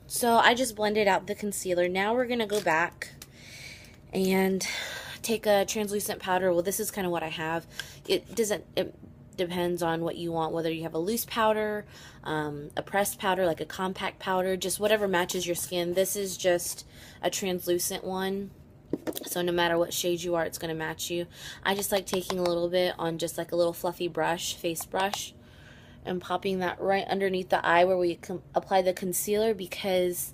So I just blended out the concealer. Now we're going to go back and take a translucent powder. Well, this is kind of what I have. It depends on what you want, whether you have a loose powder, a pressed powder, like a compact powder, just whatever matches your skin. This is just a translucent one. So no matter what shade you are, it's going to match you. I just like taking a little bit on just like a little fluffy brush, face brush, and popping that right underneath the eye where we apply the concealer, because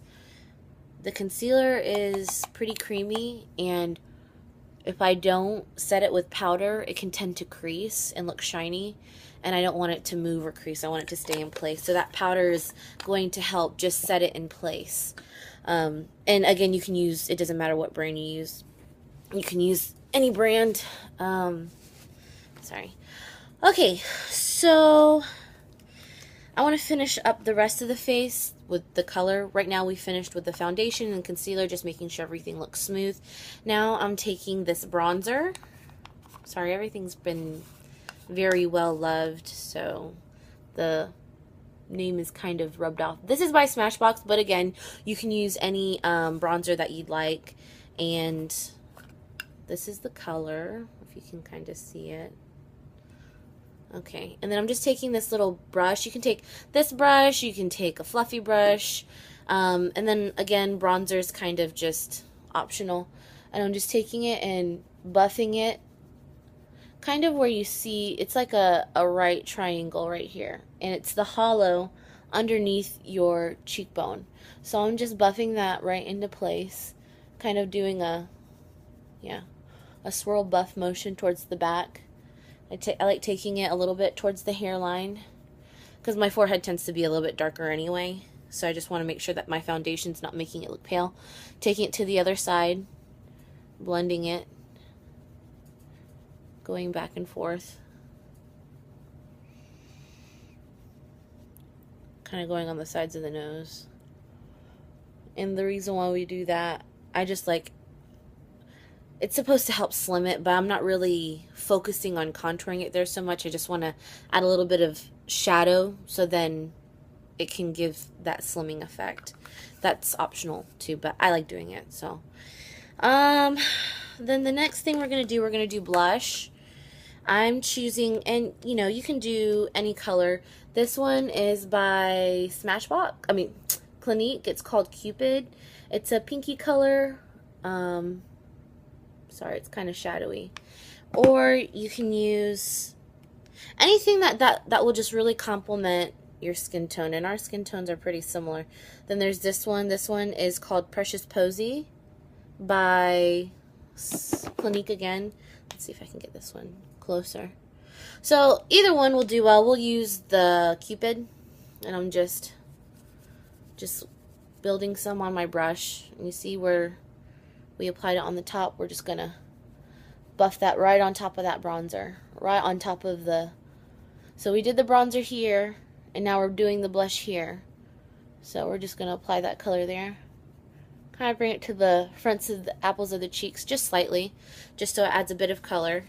the concealer is pretty creamy, and if I don't set it with powder, it can tend to crease and look shiny, and I don't want it to move or crease. I want it to stay in place. So that powder is going to help just set it in place. And again, you can use, it doesn't matter what brand you use. You can use any brand. Sorry. Okay, so I want to finish up the rest of the face with the color. Right now we finished with the foundation and concealer, just making sure everything looks smooth. Now I'm taking this bronzer. Sorry, everything's been very well loved, so the name is kind of rubbed off. This is by Smashbox, but again, you can use any bronzer that you'd like. And this is the color, if you can kind of see it. Okay, and then I'm just taking this little brush. You can take this brush, you can take a fluffy brush, and then again, bronzer is kind of just optional. And I'm just taking it and buffing it kind of where you see, it's like a right triangle right here, and it's the hollow underneath your cheekbone. So I'm just buffing that right into place, kind of doing a swirl buff motion towards the back. I like taking it a little bit towards the hairline, because my forehead tends to be a little bit darker anyway, so I just want to make sure that my foundation's not making it look pale. Taking it to the other side, blending it, going back and forth, kind of going on the sides of the nose. And the reason why we do that, I just like, it's supposed to help slim it, but I'm not really focusing on contouring it there so much. I just want to add a little bit of shadow, so then it can give that slimming effect. That's optional too, but I like doing it. So then the next thing we're going to do blush. I'm choosing, and you know, you can do any color. This one is by Clinique. It's called Cupid. It's a pinky color. Sorry, it's kind of shadowy. Or you can use anything that will just really complement your skin tone, and our skin tones are pretty similar. Then there's this one. This one is called Precious Posy by Clinique again. Let's see if I can get this one closer. So either one will do well. We'll use the Cupid, and I'm just building some on my brush. And you see where we applied it on the top, we're just gonna buff that right on top of that bronzer, right on top of the, so we did the bronzer here, and now we're doing the blush here. So we're just gonna apply that color there, kind of bring it to the fronts of the apples of the cheeks just slightly, just so it adds a bit of color.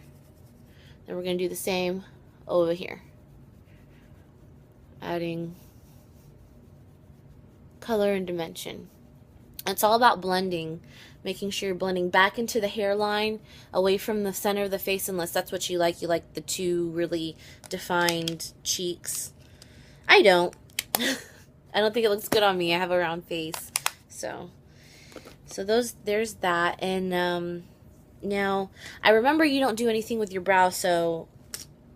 Then we're gonna do the same over here, adding color and dimension. It's all about blending, making sure you're blending back into the hairline, away from the center of the face, unless that's what you like. You like the two really defined cheeks. I don't. I don't think it looks good on me. I have a round face. So there's that. And now, I remember you don't do anything with your brows, so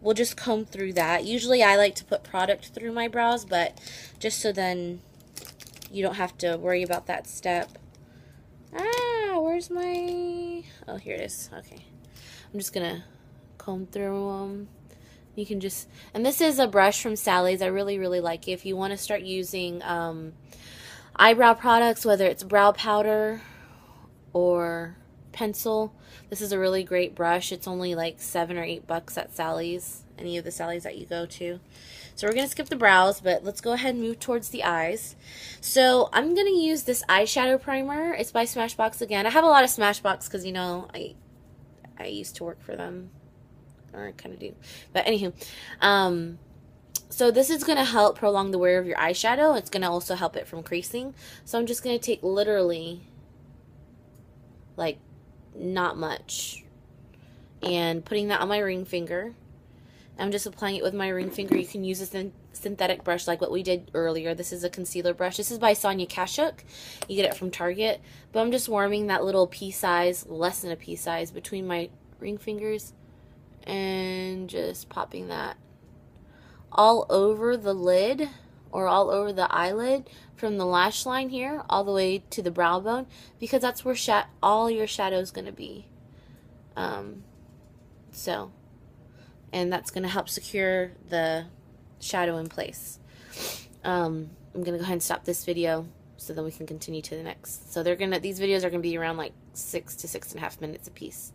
we'll just comb through that. Usually I like to put product through my brows, but just so then you don't have to worry about that step. Where's my... Oh, here it is. Okay. I'm just going to comb through them. You can just... And this is a brush from Sally's. I really, really like it. If you want to start using eyebrow products, whether it's brow powder or pencil, this is a really great brush. It's only like $7 or $8 at Sally's, any of the Sally's that you go to. So we're going to skip the brows, but let's go ahead and move towards the eyes. So I'm going to use this eyeshadow primer. It's by Smashbox again. I have a lot of Smashbox because, you know, I used to work for them. Or I kind of do. But anywho, So this is going to help prolong the wear of your eyeshadow. It's going to also help it from creasing. So I'm just going to take literally, like, not much, and putting that on my ring finger. I'm just applying it with my ring finger. You can use a synthetic brush like what we did earlier. This is a concealer brush. This is by Sonia Kashuk. You get it from Target. But I'm just warming that little pea size, less than a pea size, between my ring fingers, and just popping that all over the lid, or all over the eyelid, from the lash line here all the way to the brow bone, because that's where all your shadow is going to be. And that's going to help secure the shadow in place. I'm going to go ahead and stop this video so then we can continue to the next. So these videos are going to be around like 6 to 6.5 minutes a piece.